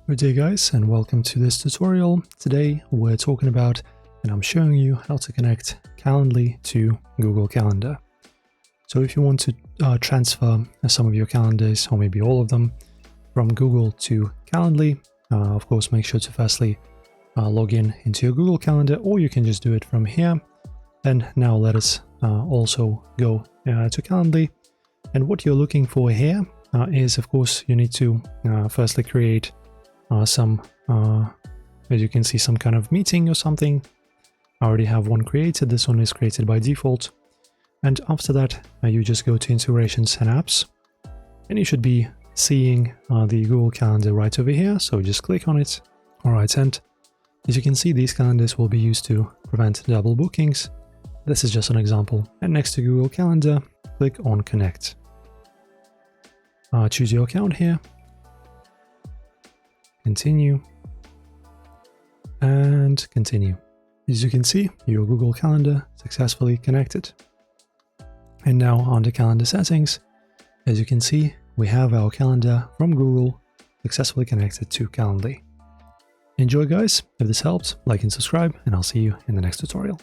Good day guys, and welcome to this tutorial. Today we're talking about, and I'm showing you how to connect Calendly to Google Calendar. So if you want to transfer some of your calendars, or maybe all of them, from Google to Calendly, of course make sure to firstly log in into your Google Calendar, or you can just do it from here. And now let us also go to Calendly. And what you're looking for here is, of course, you need to firstly create as you can see, some kind of meeting or something. I already have one created. This one is created by default. And after that, you just go to integrations and apps, and you should be seeing the Google Calendar right over here. So just click on it. All right, and as you can see, these calendars will be used to prevent double bookings. This is just an example. And next to Google Calendar, click on Connect. Choose your account here. Continue. And continue. As you can see, your Google Calendar successfully connected. And now under Calendar Settings, as you can see, we have our calendar from Google successfully connected to Calendly. Enjoy guys, if this helped, like and subscribe, and I'll see you in the next tutorial.